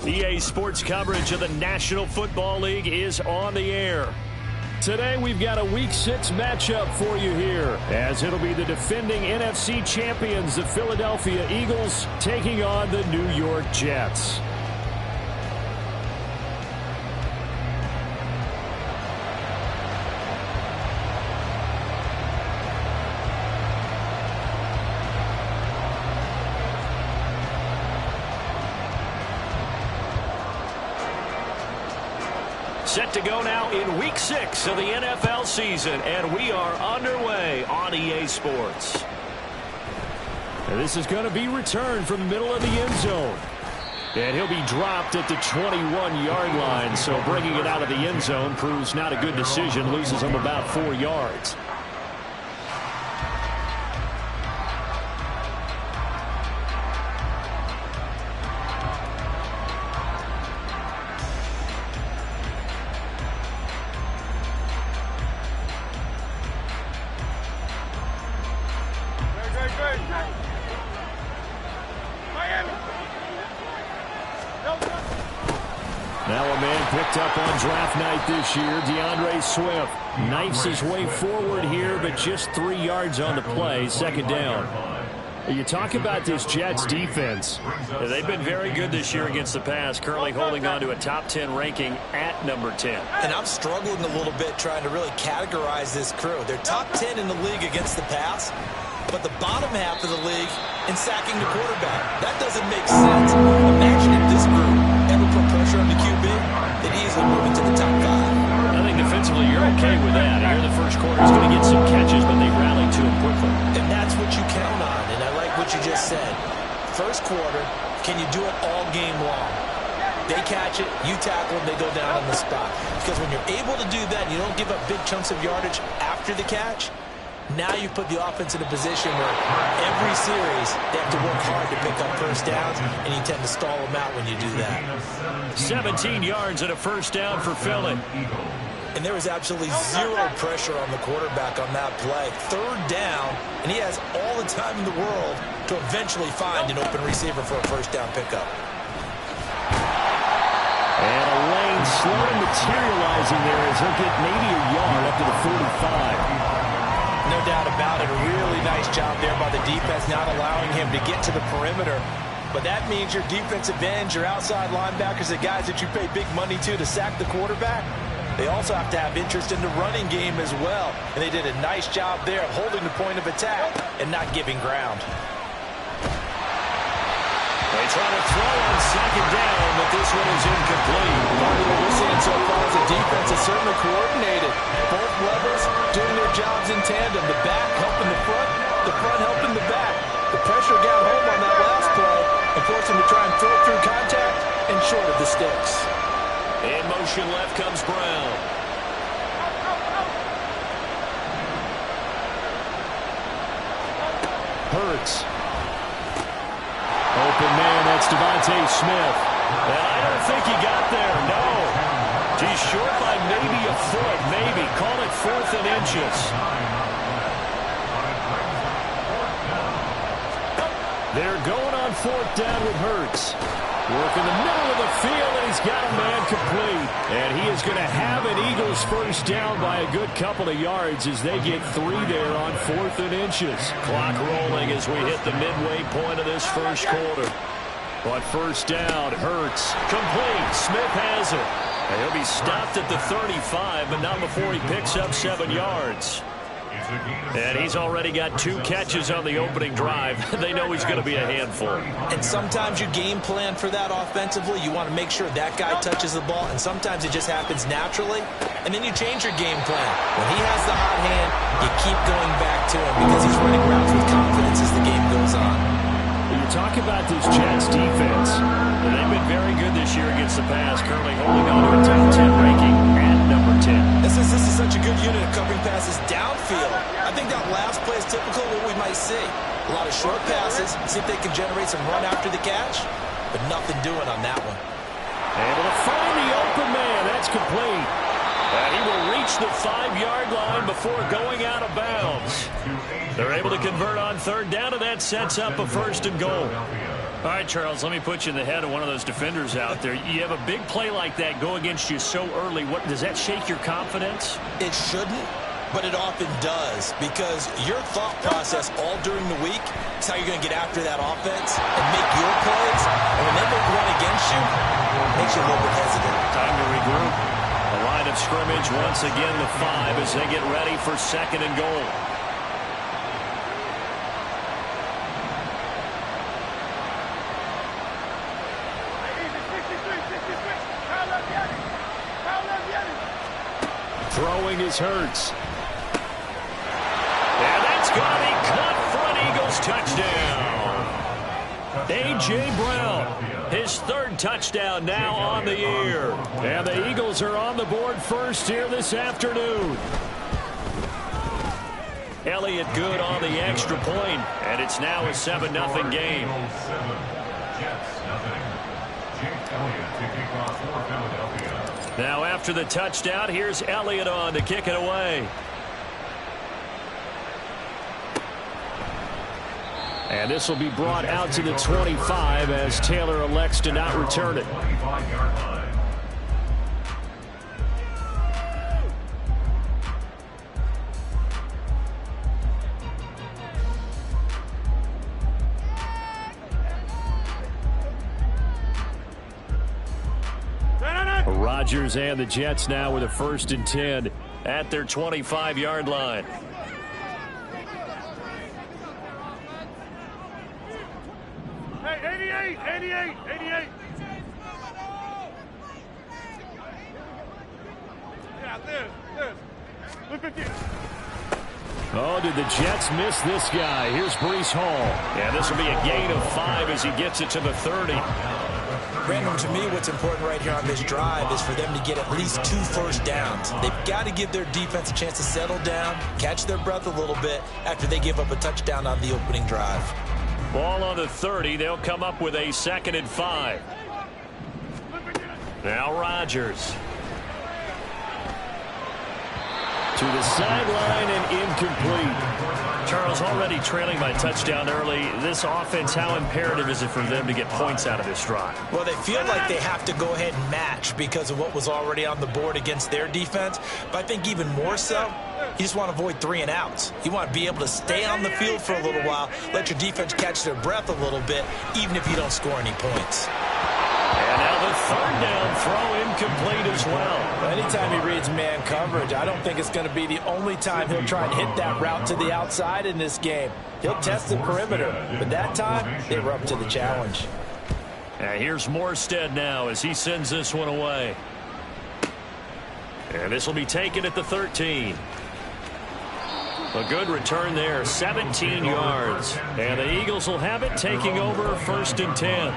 EA Sports coverage of the National Football League is on the air. Today we've got a Week 6 matchup for you here, as it'll be the defending NFC champions, the Philadelphia Eagles, taking on the New York Jets. Set to go now in Week 6 of the NFL season, and we are underway on EA Sports. And this is going to be returned from the middle of the end zone. And he'll be dropped at the 21-yard line, so bringing it out of the end zone proves not a good decision, loses him about 4 yards. Now a man picked up on draft night this year, DeAndre Swift. Knifes his way forward here, but just 3 yards on the play, second down. You talk about this Jets defense. They've been very good this year against the pass, currently holding on to a top 10 ranking at number 10. And I'm struggling a little bit trying to really categorize this crew. They're top 10 in the league against the pass, but the bottom half of the league in sacking the quarterback. That doesn't make sense. Imagine if this group ever put pressure on the QB, they'd easily move into the top 5. I think defensively you're okay with that. Here in the first quarter, he's going to get some catches, but they rally to him quickly. And that's what you count on, and I like what you just said. First quarter, can you do it all game long? They catch it, you tackle them, they go down on the spot. Because when you're able to do that, and you don't give up big chunks of yardage after the catch, now you put the offense in a position where every series they have to work hard to pick up first downs, and you tend to stall them out when you do that. 17 yards and a first down for Philly. And there was absolutely zero pressure on the quarterback on that play. Third down, and he has all the time in the world to eventually find an open receiver for a first down pickup. And a lane slowly materializing there as he'll get maybe a yard up to the 45. No doubt about it. A really nice job there by the defense, not allowing him to get to the perimeter. But that means your defensive ends, your outside linebackers, the guys that you pay big money to sack the quarterback, they also have to have interest in the running game as well. And they did a nice job there of holding the point of attack and not giving ground. They try to throw on second down, but this one is incomplete. Part of what we're seeing so far is the defense is certainly coordinated. Both levels doing their jobs in tandem. The back helping the front helping the back. The pressure got home on that last play and forced him to try and throw through contact and short of the sticks. In motion left comes Brown. Hurts. Open man, that's Devontae Smith. And I don't think he got there, no. He's short by maybe a foot, maybe. Call it 4th and inches. They're going on 4th down with Hurts. Work in the middle of the field, and he's got a man complete. And he is going to have an Eagles first down by a good couple of yards as they get 3 there on 4th and inches. Clock rolling as we hit the midway point of this first quarter. But first down, Hurts complete. Smith has it. And he'll be stopped at the 35, but not before he picks up 7 yards. And he's already got 2 catches on the opening drive. They know he's going to be a handful. And sometimes you game plan for that offensively. You want to make sure that guy touches the ball, and sometimes it just happens naturally. And then you change your game plan. When he has the hot hand, you keep going back to him because he's running routes with confidence as the game goes on. You talk about this Jets defense. They've been very good this year against the pass, currently holding on to a top 10 ranking at number 10. This is such a good unit of covering passes downfield. I think that last play is typical of what we might see. A lot of short passes, see if they can generate some run after the catch, but nothing doing on that one. Able to find the open man. That's complete. And he will reach the 5-yard line before going out of bounds. They're able to convert on 3rd down, and that sets up a 1st and goal. All right, Charles, let me put you in the head of one of those defenders out there. You have a big play like that go against you so early. What does that shake your confidence? It shouldn't, but it often does, because your thought process all during the week is how you're going to get after that offense and make your plays. And when they make one against you, it makes you a little bit hesitant. Time to regroup. The line of scrimmage once again the 5 as they get ready for 2nd and goal. Throwing is Hurts. And that's going to be caught for an Eagles touchdown. A.J. Brown, his 3rd touchdown now on the year. And the Eagles are on the board first here this afternoon. Elliott good on the extra point, and it's now a 7-0 game. Now after the touchdown, here's Elliott on to kick it away. And this will be brought out to the 25 as Taylor elects to not return it. Rodgers and the Jets now with a 1st and 10 at their 25-yard line. Hey, 88. Yeah, this. Look at this. Oh, did the Jets miss this guy? Here's Breece Hall. And this will be a gain of 5 as he gets it to the 30. Brandon, to me, what's important right here on this drive is for them to get at least 2 first downs. They've got to give their defense a chance to settle down, catch their breath a little bit after they give up a touchdown on the opening drive. Ball on the 30. They'll come up with a 2nd and 5. Now Rodgers. To the sideline and incomplete. Charles, already trailing by touchdown early. This offense, how imperative is it for them to get points out of this drive? Well, they feel like they have to go ahead and match because of what was already on the board against their defense. But I think even more so, you just want to avoid 3 and outs. You want to be able to stay on the field for a little while, let your defense catch their breath a little bit, even if you don't score any points. And now the 3rd down throw incomplete as well. Anytime he reads man coverage, I don't think it's going to be the only time he'll try and hit that route to the outside in this game. He'll test the perimeter, but that time, they were up to the challenge. And here's Morstead now as he sends this one away. And this will be taken at the 13. A good return there, 17 yards. And the Eagles will have it, taking over 1st and 10.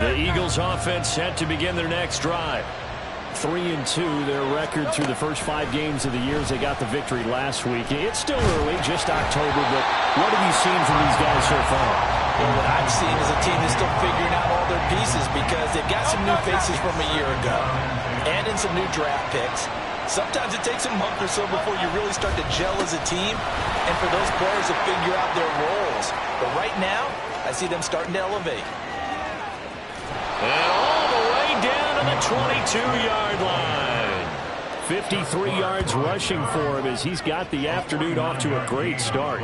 The Eagles offense set to begin their next drive. 3-2, their record through the first 5 games of the year as they got the victory last week. It's still early, just October, but what have you seen from these guys so far? Well, what I've seen is a team that's still figuring out all their pieces because they've got some new faces from a year ago and in some new draft picks. Sometimes it takes a month or so before you really start to gel as a team and for those players to figure out their roles. But right now, I see them starting to elevate. And all the way down to the 22-yard line. 53 yards rushing for him as he's got the afternoon off to a great start.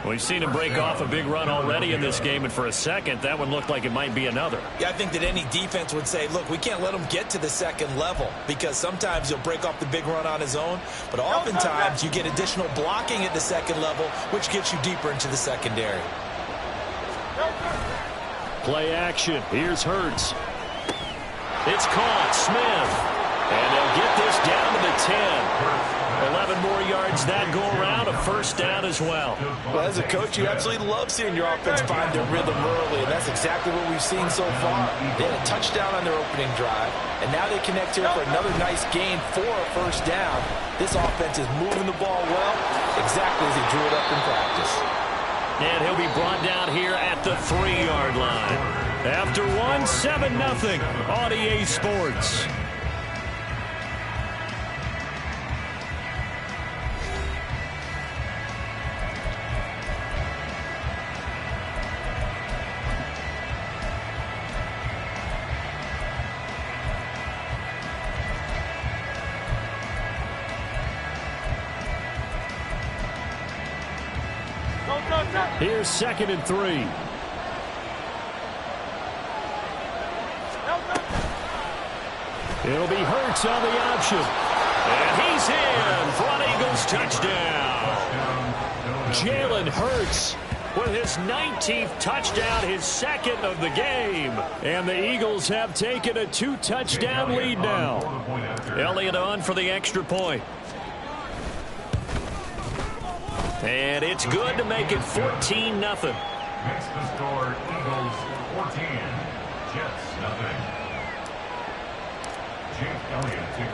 We've seen him break off a big run already in this game, and for a second, that one looked like it might be another. Yeah, I think that any defense would say, look, we can't let him get to the 2nd level because sometimes he'll break off the big run on his own, but oftentimes you get additional blocking at the 2nd level, which gets you deeper into the secondary. Play action. Here's Hurts. It's caught. Smith. And they'll get this down to the 10. 11 more yards that go around. A 1st down as well. Well, as a coach, you absolutely love seeing your offense find their rhythm early, and that's exactly what we've seen so far. They had a touchdown on their opening drive, and now they connect here for another nice gain for a 1st down. This offense is moving the ball well, exactly as he drew it up in practice. And he'll be brought down here at the 3-yard line. After 7-0 on EA Sports. Here's 2nd and 3. It'll be Hurts on the option. And he's in for an Eagles touchdown. Jalen Hurts with his 19th touchdown, his 2nd of the game. And the Eagles have taken a 2-touchdown lead now. Elliott on for the extra point. And it's good to make it 14-0. Makes the score Eagles 14, Jets nothing.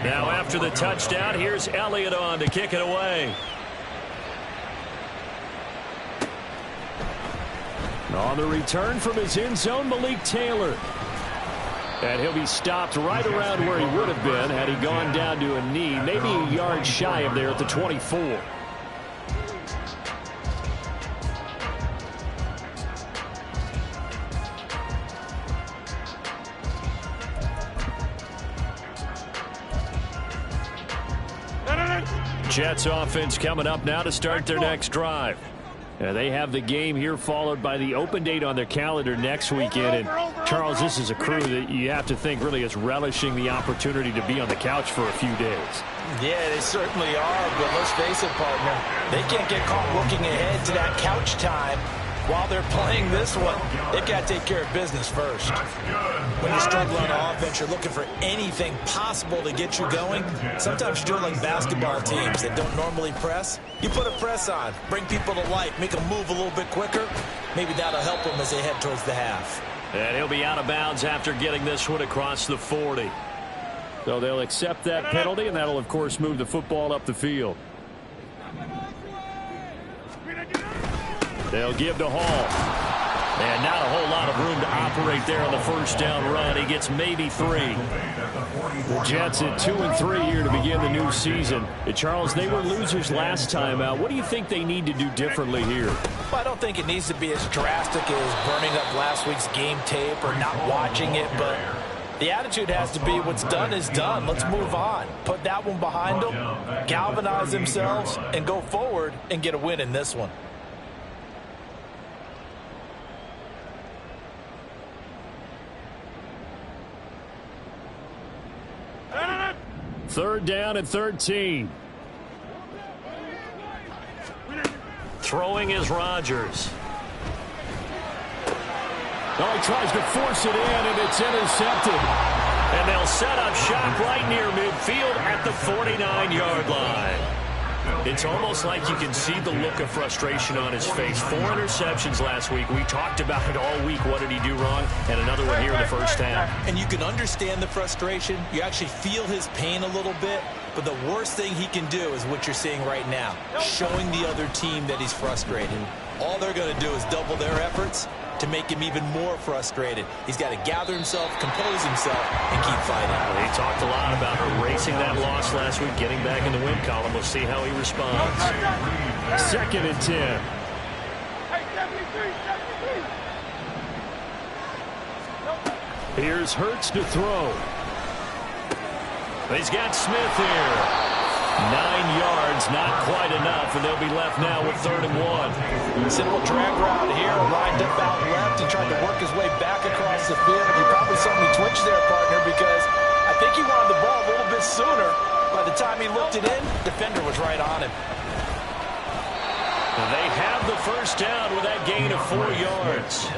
Now after the touchdown, here's Elliott on to kick it away. On the return from his end zone, Malik Taylor. And he'll be stopped right around where he would have been had he gone down to a knee, maybe a yard shy of there at the 24. Jets offense coming up now to start their next drive. They have the game here followed by the open date on their calendar next weekend. And Charles, this is a crew that you have to think really is relishing the opportunity to be on the couch for a few days. Yeah, they certainly are, but let's face it, partner. They can't get caught looking ahead to that couch time while they're playing this one. They've got to take care of business first. When you're struggling on offense, you're looking for anything possible to get you going. Sometimes you do it like basketball teams that don't normally press. You put a press on, bring people to life, make them move a little bit quicker. Maybe that'll help them as they head towards the half. And he'll be out of bounds after getting this one across the 40. So they'll accept that penalty, and that'll, of course, move the football up the field. They'll give to Hall. And not a whole lot of room to operate there on the first down run. He gets maybe 3. The Jets at 2-3 here to begin the new season. Charles, they were losers last time out. What do you think they need to do differently here? Well, I don't think it needs to be as drastic as burning up last week's game tape or not watching it, but the attitude has to be what's done is done. Let's move on. Put that one behind them, galvanize themselves, and go forward and get a win in this one. Third down and 13. Throwing is Rodgers. Oh, he tries to force it in, and it's intercepted. And they'll set up shop right near midfield at the 49-yard line. It's almost like you can see the look of frustration on his face. 4 interceptions last week. We talked about it all week. What did he do wrong? And another one here in the first half. And you can understand the frustration. You actually feel his pain a little bit. But the worst thing he can do is what you're seeing right now, showing the other team that he's frustrated. All they're going to do is double their efforts to make him even more frustrated. He's got to gather himself, compose himself, and keep fighting. He talked a lot about erasing that loss last week, getting back in the win column. We'll see how he responds. 2nd and 10. Here's Hurts to throw. He's got Smith here. 9 yards, not quite enough, and they'll be left now with 3rd and 1. Simple drag route here, lined up out left and tried to work his way back across the field. You probably saw me twitch there, partner, because I think he wanted the ball a little bit sooner. By the time he looked it in, defender was right on him. They have the first down with that gain of 4 yards.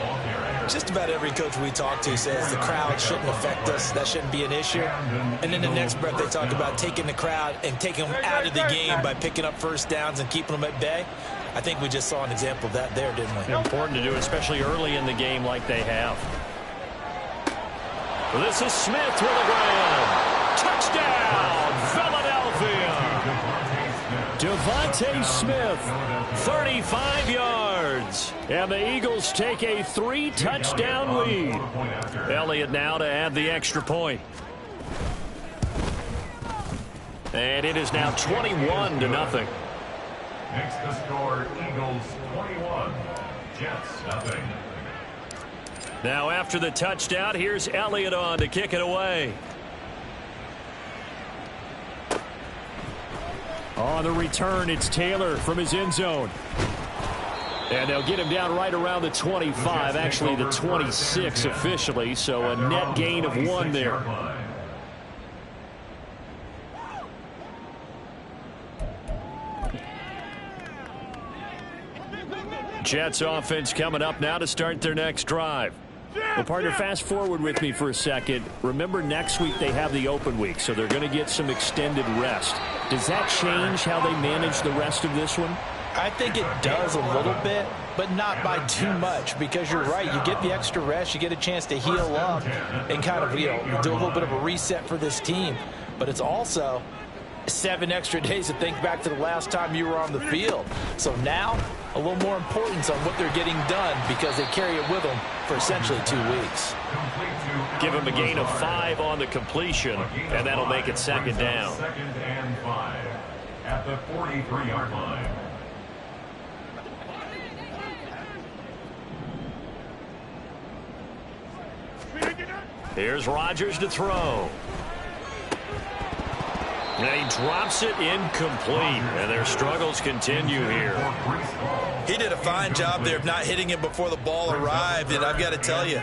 Just about every coach we talk to says the crowd shouldn't affect us. That shouldn't be an issue. And in the next breath, they talk about taking the crowd and taking them out of the game by picking up first downs and keeping them at bay. I think we just saw an example of that there, didn't we? Important to do, especially early in the game like they have. Well, this is Smith with a grab. Touchdown, Philadelphia. Devontae Smith, 35 yards. And the Eagles take a 3-touchdown lead. Elliott now to add the extra point. And it is now 21-0. Makes the score Eagles 21, Jets nothing. Now after the touchdown, here's Elliott on to kick it away. On the return, it's Taylor from his end zone. And they'll get him down right around the 25, actually the 26 officially, so a net gain of 1 there. Jets offense coming up now to start their next drive. Well, partner, fast forward with me for a second. Remember, next week they have the open week, so they're going to get some extended rest. Does that change how they manage the rest of this one? I think it does a little bit, but not by too much, because you're right. You get the extra rest. You get a chance to heal up and kind of, do a little bit of a reset for this team. But it's also 7 extra days to think back to the last time you were on the field. So now, a little more importance on what they're getting done, because they carry it with them for essentially 2 weeks. Give him a gain of 5 on the completion, and that'll make it second down. Second and 5 at the 43-yard line. Here's Rodgers to throw. And he drops it incomplete, and their struggles continue here. He did a fine job there of not hitting him before the ball arrived, and I've got to tell you,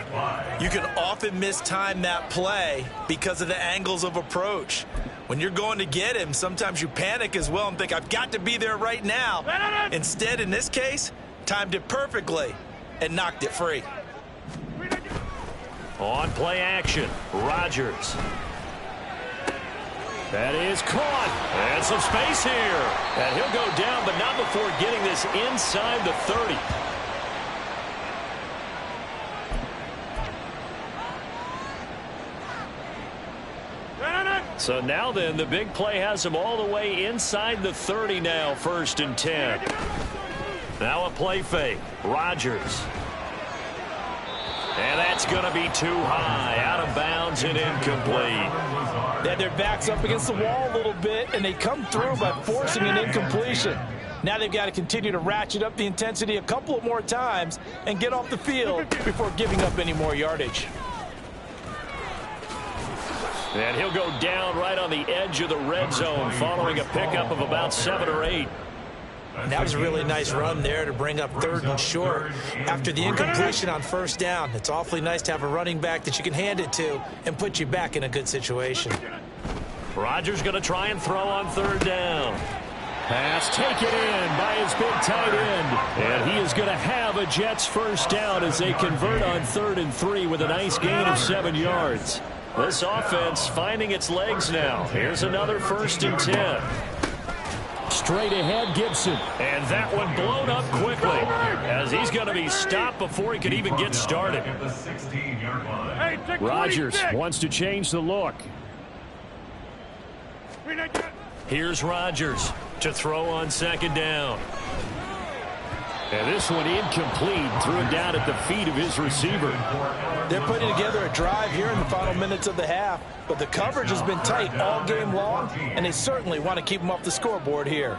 you can often mistime that play because of the angles of approach. When you're going to get him, sometimes you panic as well and think, I've got to be there right now. Instead, in this case, timed it perfectly and knocked it free. On play action, Rodgers. That is caught. And some space here. And he'll go down, but not before getting this inside the 30. So now then, the big play has him all the way inside the 30 now, 1st and 10. Now a play fake. Rodgers. And that's going to be too high, out of bounds and incomplete. They had their backs up against the wall a little bit, and they come through by forcing an incompletion. Now they've got to continue to ratchet up the intensity a couple of more times and get off the field before giving up any more yardage. And he'll go down right on the edge of the red zone following a pickup of about 7 or 8. And that was a really nice run there to bring up 3rd and short. After the incompletion on 1st down, it's awfully nice to have a running back that you can hand it to and put you back in a good situation. Rodgers going to try and throw on 3rd down. Pass taken in by his big tight end. And he is going to have a Jets 1st down as they convert on 3rd and 3 with a nice gain of 7 yards. This offense finding its legs now. Here's another 1st and 10. Straight ahead, Gibson. And that one blown up quickly as he's going to be stopped before he could even get started. Rodgers wants to change the look. Here's Rodgers to throw on 2nd down. And this one incomplete, threw it down at the feet of his receiver. They're putting together a drive here in the final minutes of the half, but the coverage has been tight all game long, and they certainly want to keep them off the scoreboard here.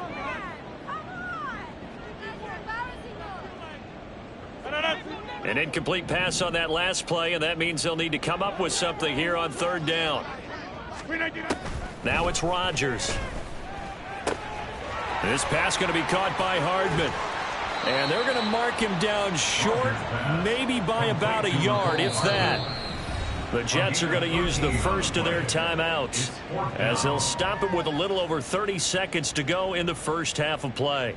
An incomplete pass on that last play, and that means they'll need to come up with something here on 3rd down. Now it's Rodgers. This pass going to be caught by Hardman. And they're going to mark him down short, maybe by about a yard, if that. The Jets are going to use the first of their timeouts as they'll stop it with a little over 30 seconds to go in the 1st half of play.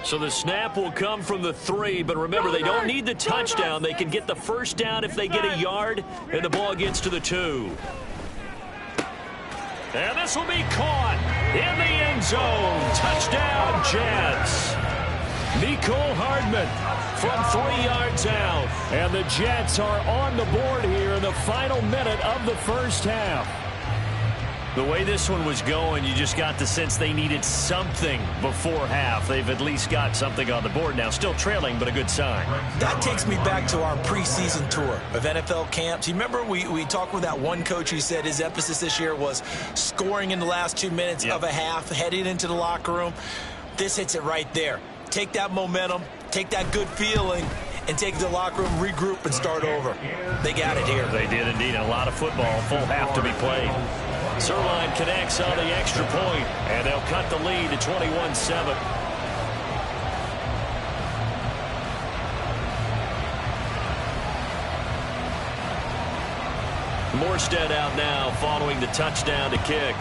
So the snap will come from the 3, but remember, they don't need the touchdown. They can get the 1st down if they get a yard, and the ball gets to the 2. And this will be caught in the end zone. Touchdown, Jets. Mecole Hardman from 3 yards out. And the Jets are on the board here in the final minute of the 1st half. The way this one was going, you just got the sense they needed something before half. They've at least got something on the board now. Still trailing, but a good sign. That takes me back to our preseason tour of NFL camps. You remember we talked with that one coach who said his emphasis this year was scoring in the last 2 minutes of a half, heading into the locker room. This hits it right there. Take that momentum, take that good feeling, and take it to the locker room, regroup, and start over. They got it here. They did indeed. A lot of football, full half to be played. Zuerlein connects on the extra point, and they'll cut the lead to 21-7. Morstead out now following the touchdown to kick.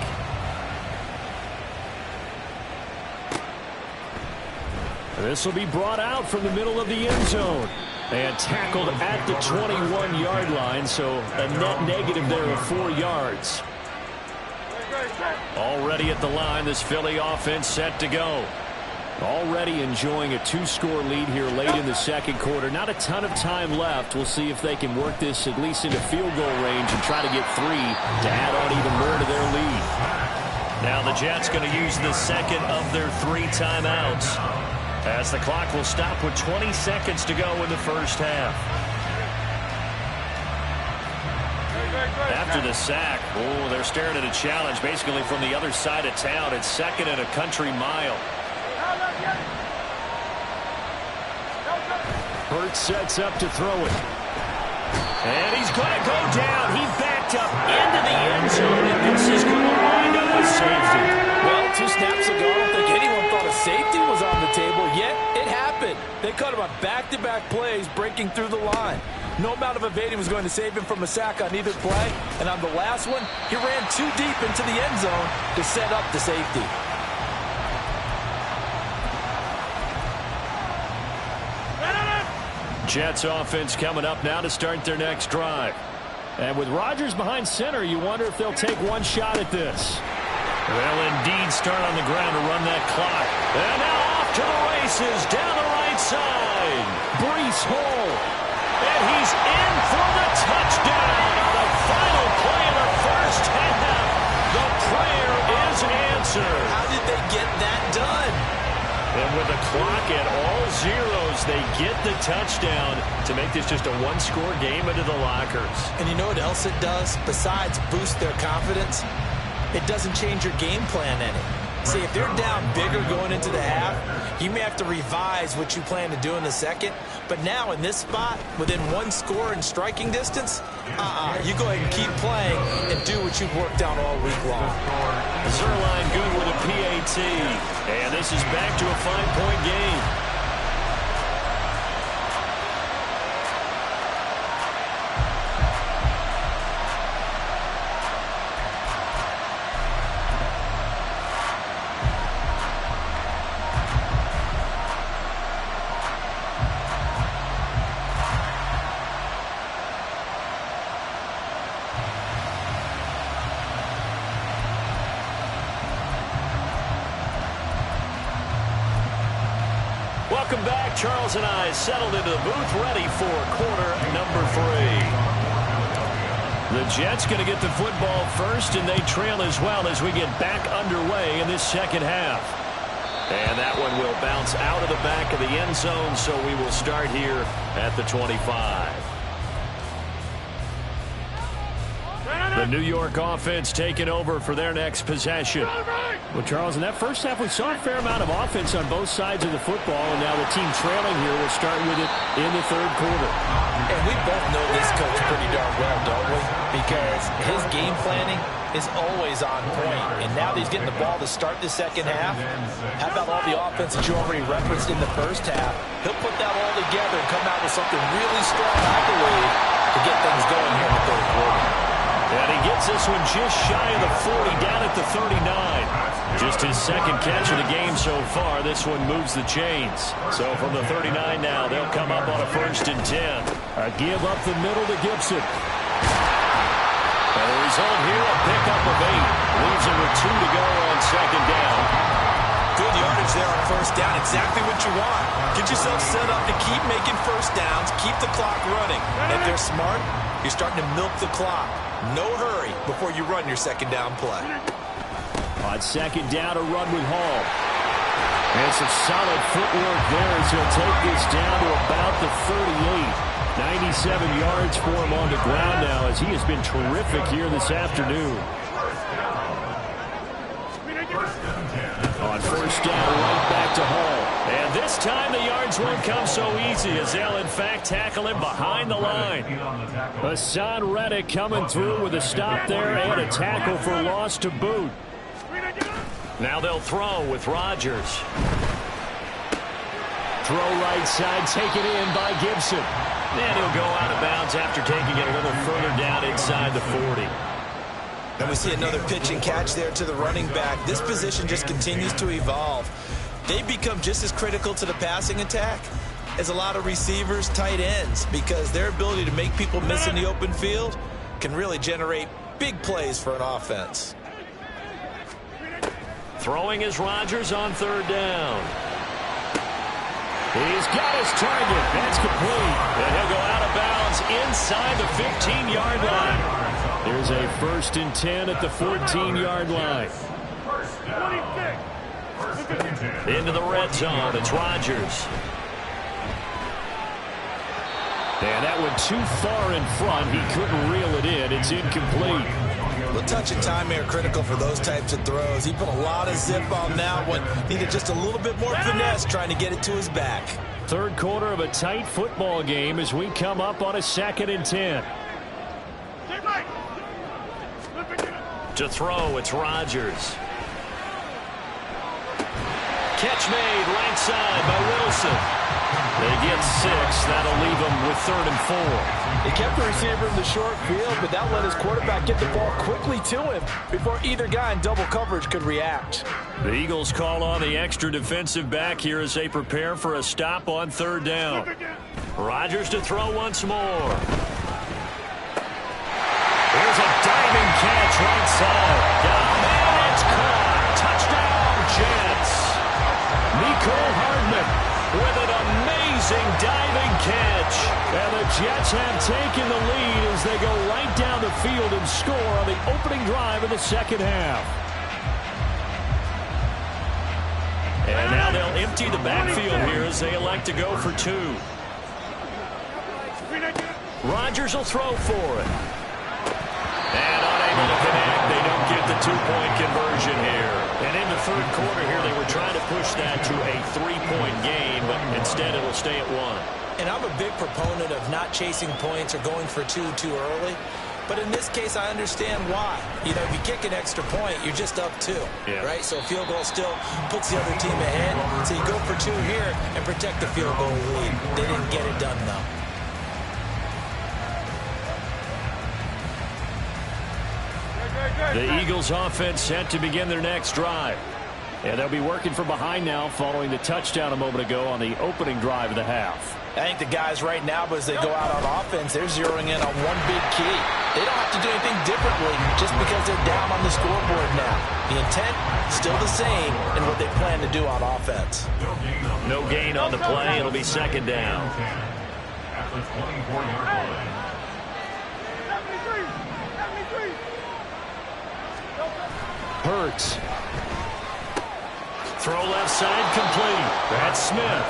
This will be brought out from the middle of the end zone and tackled at the 21-yard line, so a net negative there of 4 yards. Already at the line, this Philly offense set to go. Already enjoying a 2-score lead here late in the second quarter. Not a ton of time left. We'll see if they can work this at least into field goal range and try to get 3 to add on even more to their lead. Now the Jets going to use the second of their 3 timeouts, as the clock will stop with 20 seconds to go in the first half. After the sack, they're staring at a challenge basically from the other side of town. It's second and a country mile. Hurts sets up to throw it. And he's going to go down. He backed up into the end zone, and this is going to wind up with safety. Well, 2 snaps ago, I don't think anyone thought a safety was on the table, yet it happened. They caught him on back-to-back plays breaking through the line. No amount of evading was going to save him from a sack on either play, and on the last one, he ran too deep into the end zone to set up the safety. Jets offense coming up now to start their next drive. And with Rodgers behind center, you wonder if they'll take one shot at this. They'll indeed start on the ground to run that clock. And now off to the races down the right side. Breece Hall. And he's in for the touchdown on the final play of the first half. The prayer is answered. How did they get that done? And with the clock at all zeros, they get the touchdown to make this just a 1-score game into the lockers. And you know what else it does? Besides boost their confidence, it doesn't change your game plan any. See, if they're down bigger going into the half, you may have to revise what you plan to do in the second. But now in this spot, within 1 score in striking distance, you go ahead and keep playing and do what you've worked on all week long. Zuerlein good with a PAT. And this is back to a 5-point game. Welcome back. Charles and I settled into the booth, ready for quarter number 3. The Jets going to get the football first, and they trail as well as we get back underway in this second half. And that one will bounce out of the back of the end zone, so we will start here at the 25. The New York offense taking over for their next possession. Well, Charles, in that first half, we saw a fair amount of offense on both sides of the football, and now the team trailing here will start with it in the third quarter. And we both know this coach pretty darn well, don't we? Because his game planning is always on point. And now that he's getting the ball to start the second half, how about all the offense that you already referenced in the first half? He'll put that all together and come out with something really strong, I believe, to get things going here in the third quarter. And he gets this one just shy of the 40, down at the 39. Just his second catch of the game so far. This one moves the chains. So from the 39 now, they'll come up on a 1st and 10. A give up the middle to Gibson. And the result here, a pickup of 8. Leaves him with 2 to go on second down. Good yardage there on first down. Exactly what you want. Get yourself set up to keep making first downs, keep the clock running. And if they're smart, you're starting to milk the clock. No hurry before you run your second down play. On second down, a run with Hall. And some solid footwork there as he'll take this down to about the 38. 97 yards for him on the ground now, as he has been terrific here this afternoon. On first down, right back to Hall. And this time the yards won't come so easy as they'll, in fact, tackle him behind the line. Hassan Reddick coming through with a stop there and a tackle for loss to boot. Now they'll throw with Rodgers. Throw right side, taken in by Gibson. And he'll go out of bounds after taking it a little further down inside the 40. And we see another pitch and catch there to the running back. This position just continues to evolve. They become just as critical to the passing attack as a lot of receivers, tight ends, because their ability to make people miss in the open field can really generate big plays for an offense. Throwing is Rodgers on third down. He's got his target. That's complete. And he'll go out of bounds inside the 15-yard line. There's a 1st and 10 at the 14-yard line. Into the red zone. It's Rodgers. And that went too far in front. He couldn't reel it in. It's incomplete. Well, touch and time are critical for those types of throws. He put a lot of zip on that one. Needed just a little bit more finesse trying to get it to his back. Third quarter of a tight football game as we come up on a 2nd and 10. To throw, it's Rodgers. Catch made right side by Wilson. They get 6. That'll leave them with 3rd and 4. They kept the receiver in the short field, but that let his quarterback get the ball quickly to him before either guy in double coverage could react. The Eagles call on the extra defensive back here as they prepare for a stop on 3rd down. Rodgers to throw once more. Here's a diving catch right side. And it's caught. Touchdown, Jets. Mecole Hardman with an amazing diving catch. And the Jets have taken the lead as they go right down the field and score on the opening drive of the 2nd half. And now they'll empty the backfield here as they elect to go for 2. Rodgers will throw for it. And unable to connect. They don't get the 2-point conversion here. And in the 3rd quarter here, they were trying to push that to a 3-point game, but instead it'll stay at 1. And I'm a big proponent of not chasing points or going for 2 too early. But in this case, I understand why. You know, if you kick an extra point, you're just up 2, right? So a field goal still puts the other team ahead. So you go for 2 here and protect the field goal lead. They didn't get it done, though. The Eagles offense set to begin their next drive. And they'll be working from behind now following the touchdown a moment ago on the opening drive of the half. I think the guys right now, as they go out on offense, they're zeroing in on one big key. They don't have to do anything differently just because they're down on the scoreboard now. The intent, still the same in what they plan to do on offense. No gain on the play. It'll be 2nd down. At the 24-yard line. Hurts. Throw left side complete. That's Smith.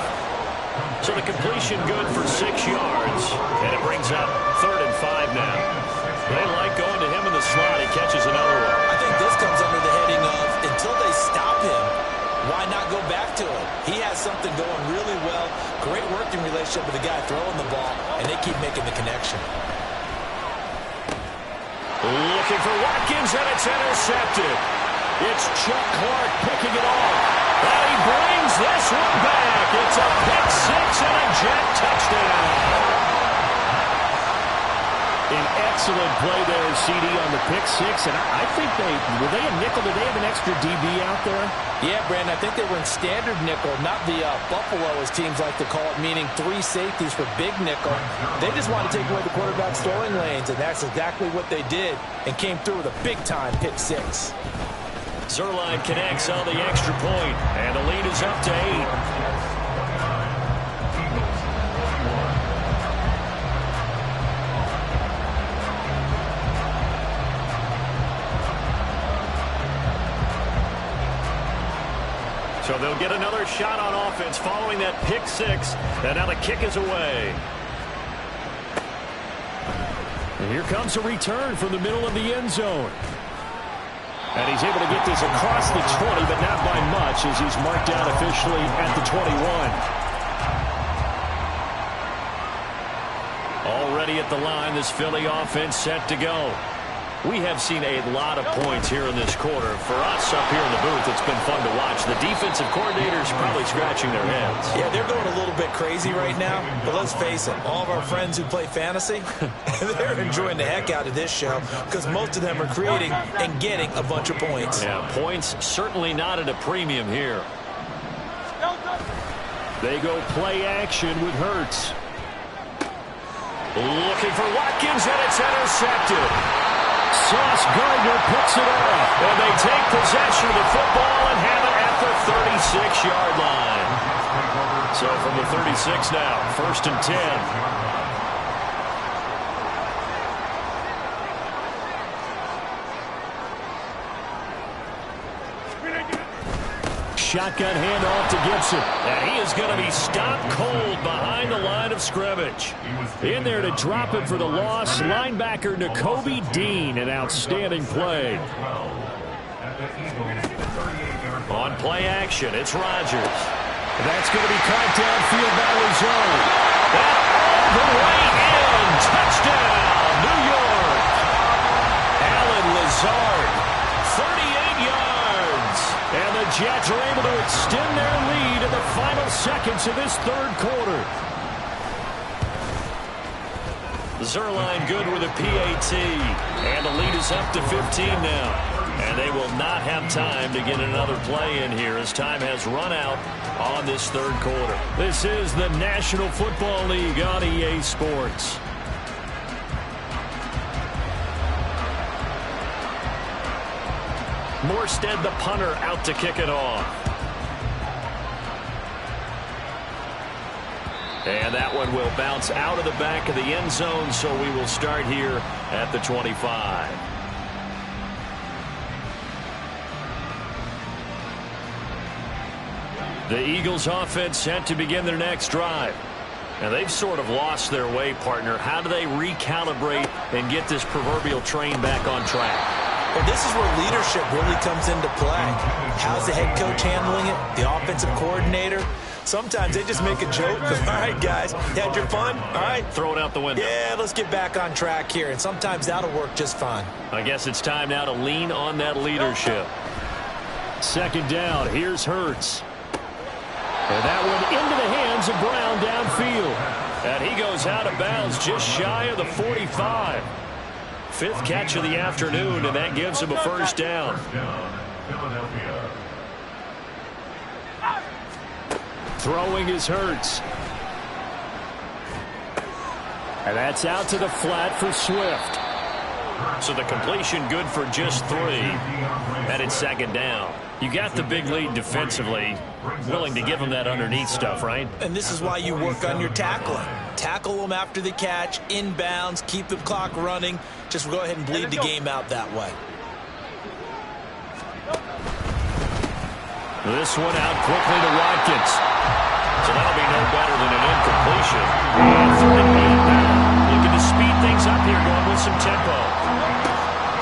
So the completion good for 6 yards. And it brings up 3rd and 5 now. They like going to him in the slot. He catches another one. I think this comes under the heading of until they stop him, why not go back to him? He has something going really well. Great working relationship with the guy throwing the ball, and they keep making the connection. Looking for Watkins, and it's intercepted. It's Chuck Clark picking it off. And he brings this one back. It's a pick 6 and a Jet touchdown. An excellent play there, CD, on the pick 6. And I think were they a nickel? Did they have an extra DB out there? Yeah, Brandon, I think they were in standard nickel, not the Buffalo, as teams like to call it, meaning 3 safeties for big nickel. They just wanted to take away the quarterback's throwing lanes, and that's exactly what they did and came through with a big-time pick 6. Zuerlein connects on the extra point, and the lead is up to 8. So they'll get another shot on offense following that pick 6, and now the kick is away. And here comes a return from the middle of the end zone. And he's able to get this across the 20, but not by much as he's marked down officially at the 21. Already at the line, this Philly offense set to go. We have seen a lot of points here in this quarter. For us up here in the booth, it's been fun to watch. The defensive coordinators probably scratching their heads. Yeah, they're going a little bit crazy right now. But let's face it, all of our friends who play fantasy, they're enjoying the heck out of this show because most of them are creating and getting a bunch of points. Yeah, points certainly not at a premium here. They go play action with Hurts. Looking for Watkins, and it's intercepted. Sauce Gardner picks it off, and they take possession of the football and have it at the 36-yard line. So from the 36 now, 1st and 10. Shotgun handoff to Gibson. And he is going to be stopped cold behind the line of scrimmage. In there to drop it for the loss, linebacker Nakobe Dean. An outstanding play. On play action, it's Rodgers. That's going to be caught downfield by Lazard. That all the way in. Touchdown, New York. Allen Lazard, 38 yards. And the Jets are able to extend their lead in the final seconds of this third quarter. Zuerlein good with a PAT. And the lead is up to 15 now. And they will not have time to get another play in here as time has run out on this third quarter. This is the National Football League on EA Sports. Morstead, the punter, out to kick it off. And that one will bounce out of the back of the end zone, so we will start here at the 25. The Eagles offense set to begin their next drive. And they've sort of lost their way, partner. How do they recalibrate and get this proverbial train back on track? Well, this is where leadership really comes into play. How's the head coach handling it? The offensive coordinator? Sometimes they just make a joke. All right, guys, you had your fun? All right. Throw it out the window. Yeah, let's get back on track here. And sometimes that'll work just fine. I guess it's time now to lean on that leadership. Second down, here's Hurts. And that one into the hands of Brown downfield. And he goes out of bounds just shy of the 45. Fifth catch of the afternoon, and that gives him a first down. Throwing is Hurts. And that's out to the flat for Swift. So the completion good for just 3. And it's second down. You got the big lead defensively. Willing to give them that underneath stuff, right? And this is why you work on your tackling. Tackle them after the catch, inbounds, keep the clock running. Just go ahead and bleed the game out that way. This one out quickly to Watkins. So that'll be no better than an incompletion. And 38 now. Looking to speed things up here, going with some tempo.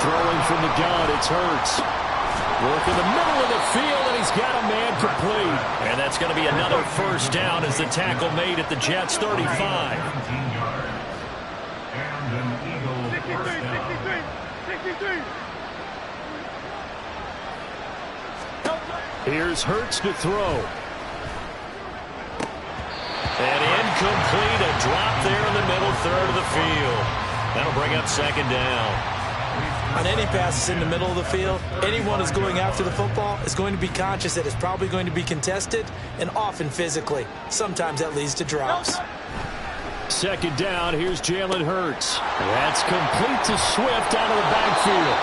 Throwing from the gun, it's Hurts. Work in the middle of the field, and he's got a man complete. And that's going to be another first down as the tackle made at the Jets' 35. 63. Here's Hurts to throw. And incomplete, a drop there in the middle third of the field. That'll bring up second down. On any passes in the middle of the field, anyone who's going after the football is going to be conscious that it's probably going to be contested and often physically. Sometimes that leads to drops. Second down, here's Jalen Hurts. That's complete to Swift out of the backfield.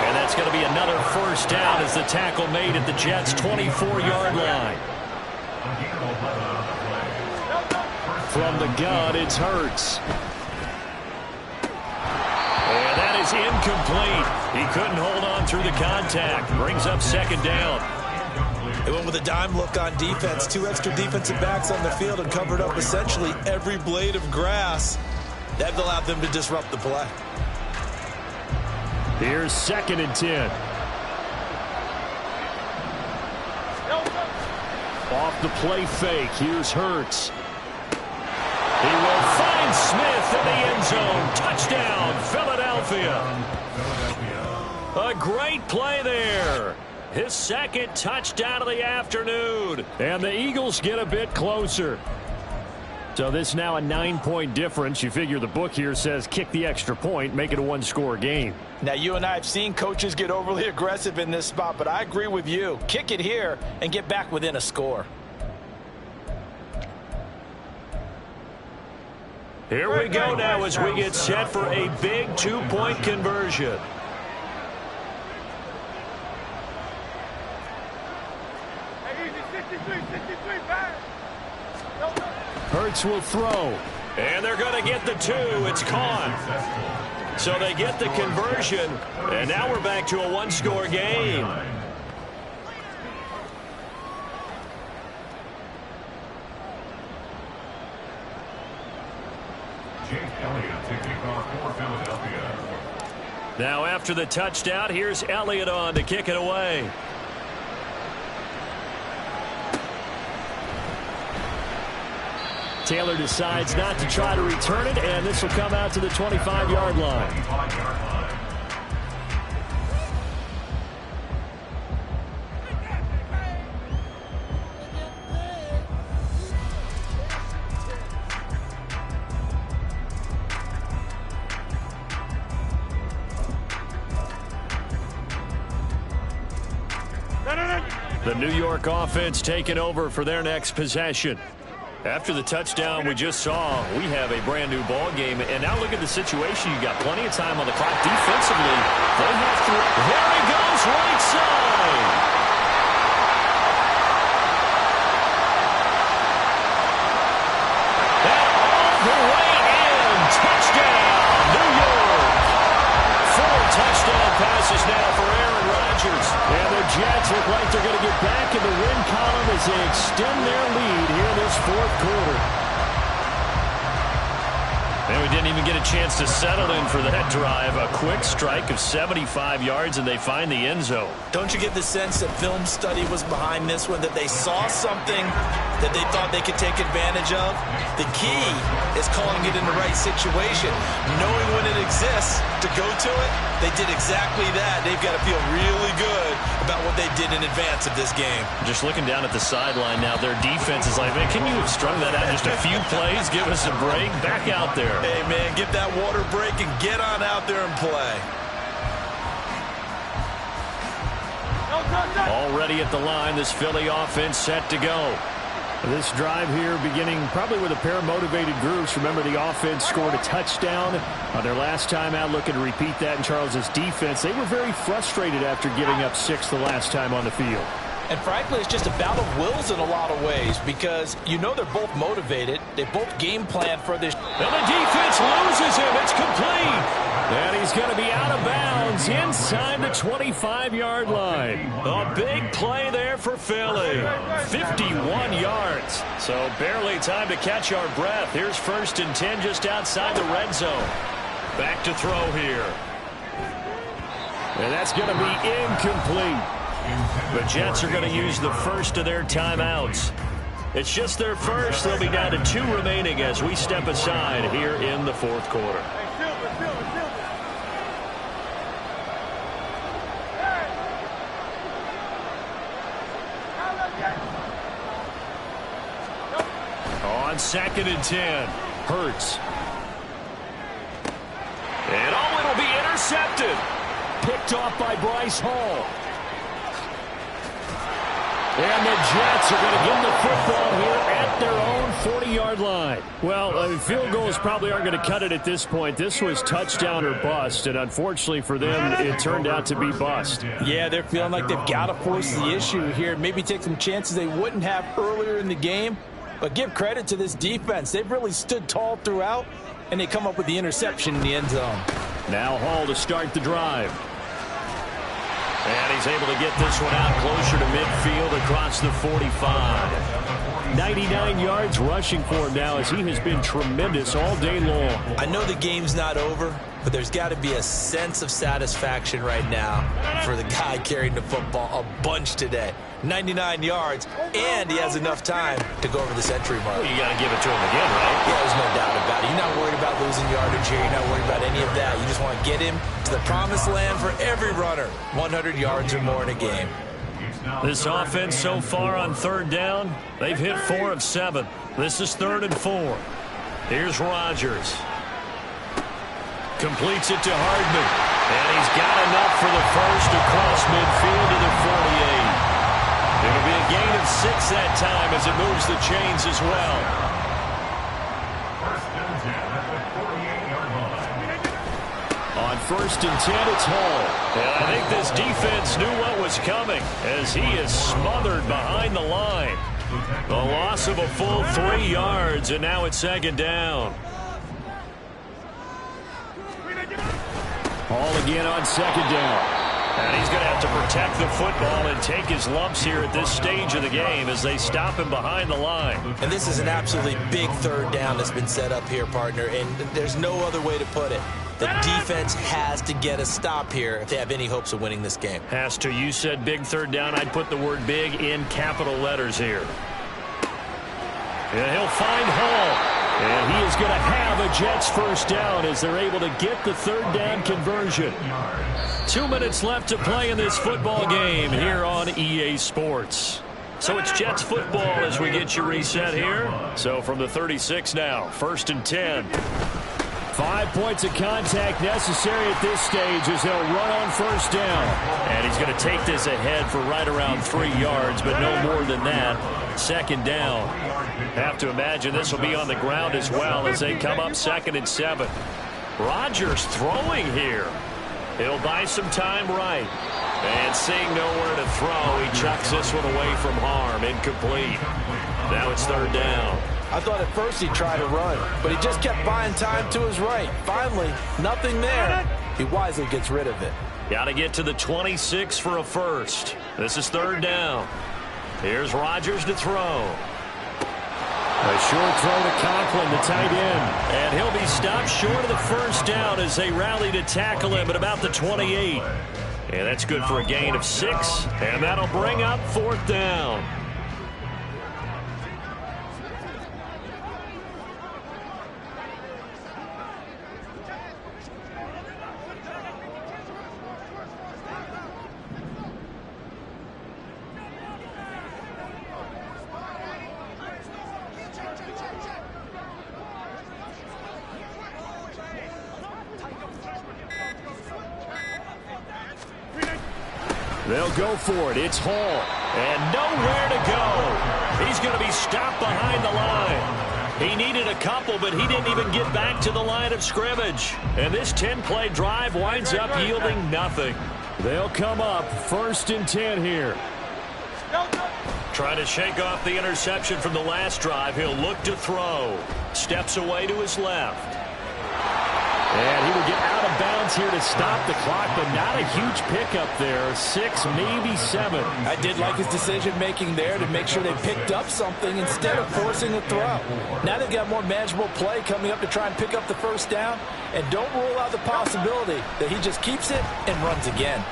And that's going to be another first down as the tackle made at the Jets' 24-yard line. From the gun, it's Hurts. And that is incomplete. He couldn't hold on through the contact. Brings up second down. They went with a dime look on defense. 2 extra defensive backs on the field and covered up essentially every blade of grass. That allowed them to disrupt the play. Here's second and 10. Off the play fake, here's Hurts. He will find Smith in the end zone. Touchdown, Philadelphia. A great play there. His second touchdown of the afternoon. And the Eagles get a bit closer. So this now a 9-point difference. You figure the book here says kick the extra point, make it a one-score game. Now, you and I have seen coaches get overly aggressive in this spot, but I agree with you. Kick it here and get back within a score. Here we go now as we get set for a big 2-point conversion. Hurts will throw. And they're going to get the 2. It's caught. So they get the conversion. And now we're back to a one-score game. Now after the touchdown, here's Elliott on to kick it away. Taylor decides not to try to return it, and this will come out to the 25-yard line. The New York offense taking over for their next possession. After the touchdown we just saw, we have a brand new ball game. And now look at the situation. You got plenty of time on the clock defensively. They have to. There he goes, right side. And all the way in. Touchdown, New York. 4 touchdown passes now for Aaron Rodgers. And the Jets look like they're going to get back in the win column as they extend their lead here in this fourth quarter. And we didn't even get a chance to settle in for that drive. A quick strike of 75 yards, and they find the end zone. Don't you get the sense that film study was behind this one, that they saw something that they thought they could take advantage of? The key is calling it in the right situation. Knowing when it exists to go to it, they did exactly that. They've got to feel really good about what they did in advance of this game. Just looking down at the sideline now, their defense is like, man, can you have strung that out just a few plays? Give us a break. Back out there. Hey, man, get that water break and get on out there and play. Already at the line, this Philly offense set to go. This drive here beginning probably with a pair of motivated groups. Remember, the offense scored a touchdown on their last time out. Looking to repeat that in Charles's defense. They were very frustrated after giving up 6 the last time on the field. And frankly, it's just a battle of wills in a lot of ways because you know they're both motivated. They both game plan for this. And the defense loses him. It's complete. And he's going to be out of bounds inside the 25-yard line. A big play there for Philly. 51 yards. So barely time to catch our breath. Here's 1st and 10 just outside the red zone. Back to throw here. And that's going to be incomplete. The Jets are going to use the first of their timeouts. It's just their first. They'll be down to 2 remaining as we step aside here in the fourth quarter. On 2nd and 10, Hurts. And it'll be intercepted. Picked off by Bryce Hall. And the Jets are going to get the football here at their own 40-yard line. Well, field goals probably aren't going to cut it at this point. This was touchdown or bust, and unfortunately for them, it turned out to be bust. Yeah, they're feeling like they've got to force the issue here. Maybe take some chances they wouldn't have earlier in the game. But give credit to this defense. They've really stood tall throughout, and they come up with the interception in the end zone. Now Hall to start the drive. And he's able to get this one out closer to midfield across the 45. 99 yards rushing for him now, as he has been tremendous all day long. I know the game's not over, but there's got to be a sense of satisfaction right now for the guy carrying the football a bunch today. 99 yards, and he has enough time to go over the century mark. Well, you got to give it to him again, right? Yeah, there's no doubt about it. You're not worried about losing yardage here. You're not worried about any of that. You just want to get him to the promised land for every runner. 100 yards or more in a game. This offense so far on third down, they've hit 4 of 7. This is 3rd and 4. Here's Rodgers. Completes it to Hardman. And he's got enough for the first across midfield to the 48. It'll be a gain of 6 that time as it moves the chains as well. First and 10 at the 48-yard line. On 1st and 10, it's Hall. And I think this defense knew what was coming as he is smothered behind the line. The loss of a full 3 yards, and now it's 2nd down. Hall again on 2nd down. And he's going to have to protect the football and take his lumps here at this stage of the game as they stop him behind the line. And this is an absolutely big 3rd down that's been set up here, partner, and there's no other way to put it. The defense has to get a stop here if they have any hopes of winning this game. Has to. You said big 3rd down. I'd put the word big in capital letters here. And he'll find Hall. And he is going to have a Jets 1st down as they're able to get the 3rd down conversion. 2 minutes left to play in this football game here on EA Sports. So it's Jets football as we get you reset here. So from the 36 now, 1st and 10. 5 points of contact necessary at this stage as he'll run on 1st down. And he's going to take this ahead for right around 3 yards, but no more than that. 2nd down. Have to imagine this will be on the ground as well as they come up 2nd and 7. Rodgers throwing here. He'll buy some time right. And seeing nowhere to throw, he chucks this one away from harm. Incomplete. Now it's 3rd down. I thought at first he'd try to run, but he just kept buying time to his right. Finally, nothing there. He wisely gets rid of it. Got to get to the 26 for a first. This is 3rd down. Here's Rodgers to throw. A short throw to Conklin, the tight end. And he'll be stopped short of the 1st down as they rally to tackle him at about the 28. And that's good for a gain of 6. And that'll bring up 4th down. They'll go for it. It's Hall. And nowhere to go. He's going to be stopped behind the line. He needed a couple, but he didn't even get back to the line of scrimmage. And this 10-play drive winds up yielding nothing. They'll come up 1st and 10 here. Trying to shake off the interception from the last drive. He'll look to throw. Steps away to his left. And he will get out of bounds here to stop the clock, but not a huge pickup there. 6, maybe 7. I did like his decision-making there to make sure they picked up something instead of forcing a throw. Now they've got more manageable play coming up to try and pick up the 1st down. And don't rule out the possibility that he just keeps it and runs again.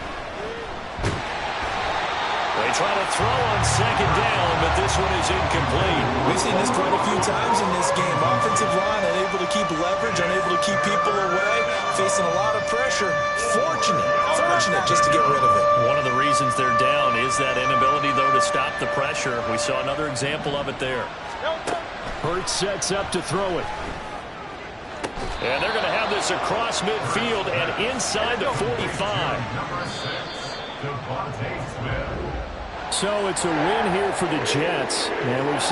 They try to throw on 2nd down, but this one is incomplete. We've seen this quite a few times in this game. Offensive line unable to keep leverage, unable to keep people away, facing a lot of pressure. Fortunate just to get rid of it. One of the reasons they're down is that inability, though, to stop the pressure. We saw another example of it there. Hurts sets up to throw it. And they're going to have this across midfield and inside the 45. Number 6, Devontae Smith. So it's a win here for the Jets. And we've said